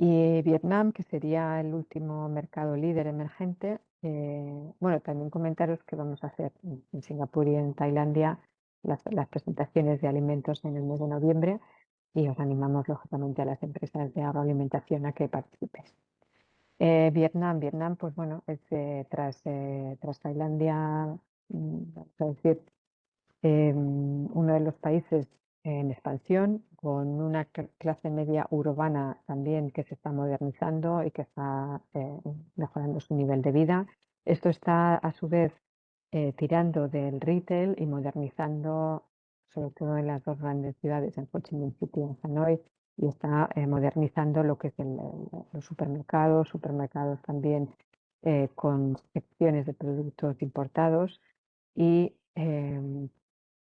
B: Y Vietnam, que sería el último mercado líder emergente. Bueno, también comentaros que vamos a hacer en Singapur y en Tailandia las presentaciones de alimentos en el mes de noviembre, y os animamos lógicamente a las empresas de agroalimentación a que participéis. Vietnam, pues bueno, es tras Tailandia, vamos a decir, uno de los países en expansión, con una clase media urbana también que se está modernizando y que está mejorando su nivel de vida. Esto está a su vez tirando del retail y modernizando, sobre todo en las dos grandes ciudades, en Ho Chi Minh City y en Hanoi, y está modernizando lo que es los supermercados también con secciones de productos importados. Y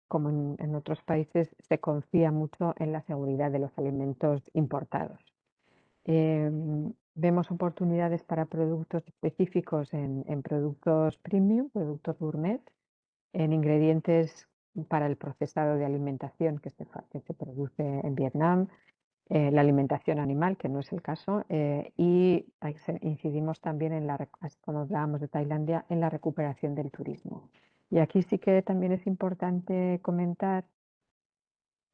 B: como en otros países, se confía mucho en la seguridad de los alimentos importados. Vemos oportunidades para productos específicos en productos premium, productos gourmet, en ingredientes para el procesado de alimentación que se produce en Vietnam, la alimentación animal, que no es el caso, y incidimos también así como hablábamos de Tailandia, en la recuperación del turismo. Y aquí sí que también es importante comentar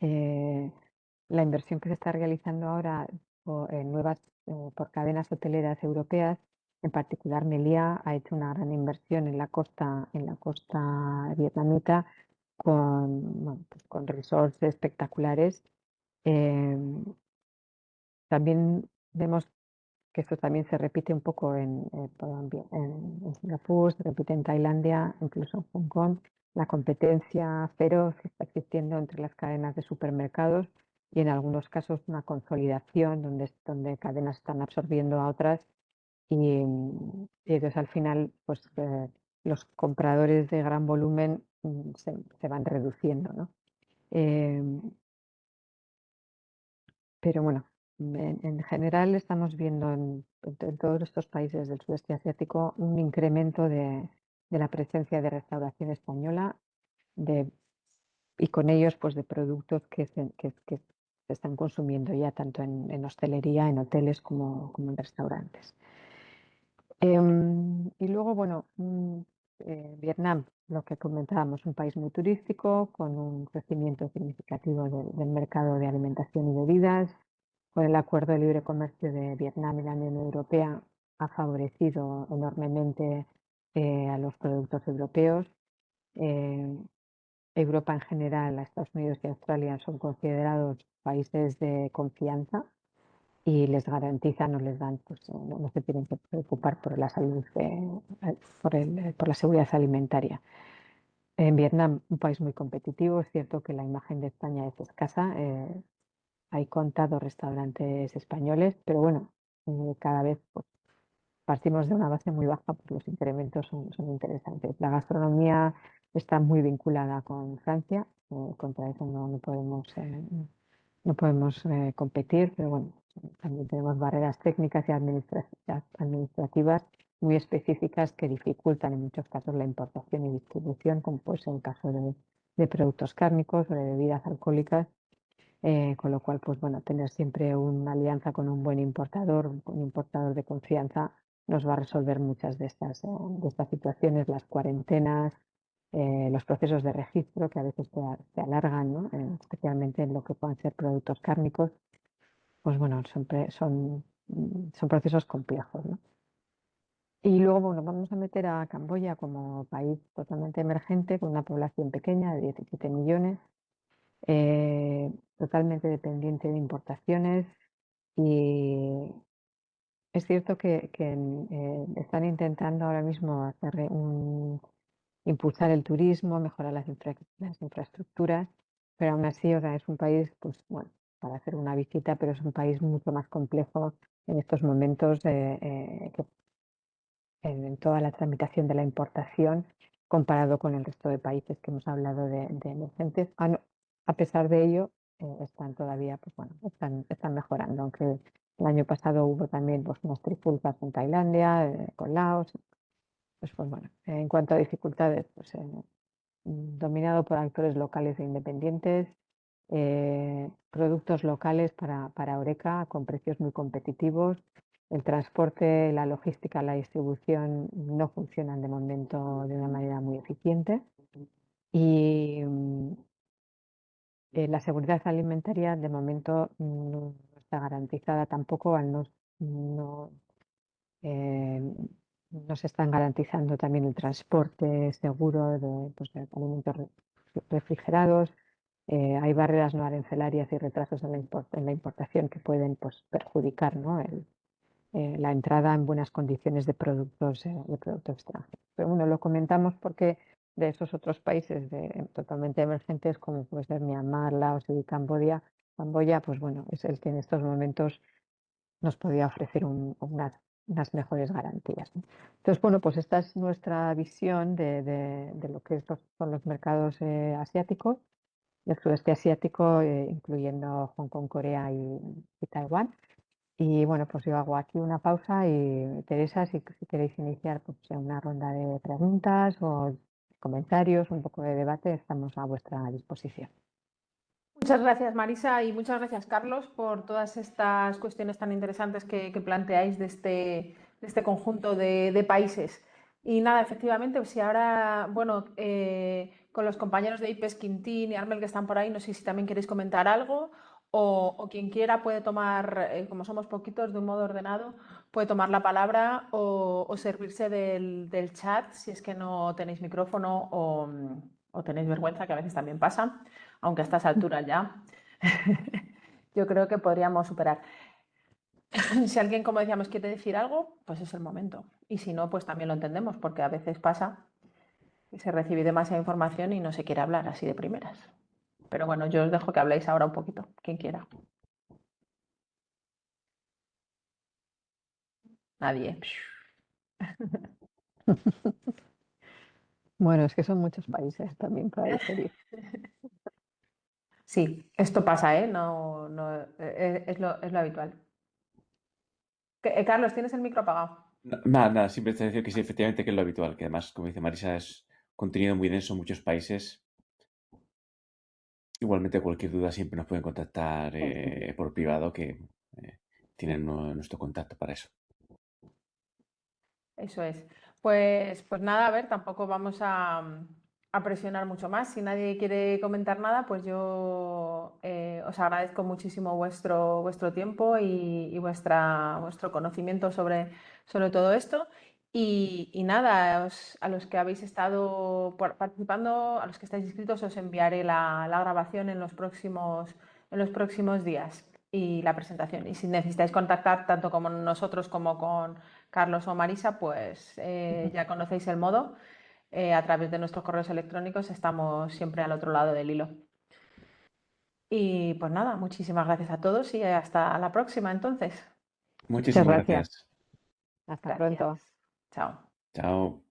B: la inversión que se está realizando ahora por cadenas hoteleras europeas. En particular, Meliá ha hecho una gran inversión en la costa vietnamita con resorts espectaculares. También vemos que esto también se repite un poco en Singapur, se repite en Tailandia, incluso en Hong Kong. La competencia feroz que está existiendo entre las cadenas de supermercados, y en algunos casos una consolidación donde cadenas están absorbiendo a otras, y entonces al final pues los compradores de gran volumen se van reduciendo, ¿no? Pero bueno, en general estamos viendo en todos estos países del sudeste asiático un incremento de la presencia de restauración española, y con ellos pues de productos que se están consumiendo ya tanto en hostelería, en hoteles, como en restaurantes. Y luego, bueno, Vietnam, lo que comentábamos, un país muy turístico, con un crecimiento significativo del mercado de alimentación y bebidas. Con el acuerdo de libre comercio de Vietnam y la Unión Europea ha favorecido enormemente a los productos europeos. Europa en general, Estados Unidos y Australia son considerados países de confianza, y les garantizan o les dan, pues no se tienen que preocupar por la salud, por la seguridad alimentaria. En Vietnam, un país muy competitivo, es cierto que la imagen de España es escasa. Hay contados restaurantes españoles, pero bueno, cada vez pues, partimos de una base muy baja, porque los incrementos son interesantes. La gastronomía está muy vinculada con Francia, contra eso no podemos competir, pero bueno, también tenemos barreras técnicas y administrativas muy específicas que dificultan en muchos casos la importación y distribución, como puede ser el caso de productos cárnicos o de bebidas alcohólicas. Con lo cual, pues bueno, tener siempre una alianza con un buen importador, un importador de confianza, nos va a resolver muchas de estas situaciones, las cuarentenas, los procesos de registro que a veces se alargan, ¿no? Especialmente en lo que puedan ser productos cárnicos. Pues bueno, son procesos complejos, ¿no? Y luego, bueno, vamos a meter a Camboya como país totalmente emergente, con una población pequeña de 17 millones, totalmente dependiente de importaciones. Y es cierto que están intentando ahora mismo impulsar el turismo, mejorar las infraestructuras, pero aún así, o sea, es un país, pues bueno, para hacer una visita, pero es un país mucho más complejo en estos momentos en toda la tramitación de la importación comparado con el resto de países que hemos hablado de emergentes. A pesar de ello, están todavía, pues bueno, están mejorando, aunque el año pasado hubo también pues, unas trifulcas en Tailandia, con Laos. Pues bueno, en cuanto a dificultades, pues dominado por actores locales e independientes, productos locales para Horeca con precios muy competitivos. El transporte, la logística, la distribución no funcionan de momento de una manera muy eficiente. Y la seguridad alimentaria de momento no está garantizada tampoco, no, eh, no se están garantizando también el transporte seguro de alimentos refrigerados. Hay barreras no arancelarias y retrasos en la importación que pueden pues, perjudicar, ¿no? La entrada en buenas condiciones de productos extranjeros. Pero bueno, lo comentamos porque de esos otros países totalmente emergentes, como puede ser Myanmar, Laos y Camboya, pues bueno, es el que en estos momentos nos podía ofrecer unas mejores garantías, ¿no? Entonces, bueno, pues esta es nuestra visión de lo que son los mercados asiáticos, del sudeste asiático, incluyendo Hong Kong, Corea y Taiwán. Y bueno, pues yo hago aquí una pausa y Teresa, si queréis iniciar pues, una ronda de preguntas o comentarios, un poco de debate, estamos a vuestra disposición.
A: Muchas gracias, Marisa, y muchas gracias, Carlos, por todas estas cuestiones tan interesantes que planteáis de este conjunto de países. Y nada, efectivamente, si ahora, bueno, con los compañeros de IPES, Quintín y Armel que están por ahí, no sé si también queréis comentar algo o quien quiera puede tomar, como somos poquitos, de un modo ordenado, puede tomar la palabra o servirse del chat si es que no tenéis micrófono o tenéis vergüenza, que a veces también pasa, aunque a estas alturas ya yo creo que podríamos superar. Si alguien, como decíamos, quiere decir algo, pues es el momento. Y si no, pues también lo entendemos, porque a veces pasa que se recibe demasiada información y no se quiere hablar así de primeras. Pero bueno, yo os dejo que habléis ahora un poquito, quien quiera. Nadie.
B: Bueno, es que son muchos países también para digerir.
A: Sí, esto pasa, ¿eh? No, es lo habitual. Carlos, ¿tienes el micro apagado?
C: Nada, simplemente decir que sí, efectivamente, que es lo habitual, que además, como dice Marisa, es contenido muy denso en muchos países. Igualmente, cualquier duda siempre nos pueden contactar por privado, que tienen nuestro contacto para eso.
A: Eso es. Pues nada, a ver, tampoco vamos a presionar mucho más. Si nadie quiere comentar nada, pues yo os agradezco muchísimo vuestro tiempo y vuestro conocimiento sobre todo esto. Y nada, a los que habéis estado participando, a los que estáis inscritos, os enviaré la grabación en los próximos días y la presentación. Y si necesitáis contactar tanto con nosotros como con Carlos o Marisa, pues ya conocéis el modo. A través de nuestros correos electrónicos estamos siempre al otro lado del hilo. Y pues nada, muchísimas gracias a todos y hasta la próxima entonces.
C: Muchísimas
B: Muchas gracias.
C: gracias.
B: Hasta
A: Gracias.
B: pronto.
A: Chao.
C: Chao.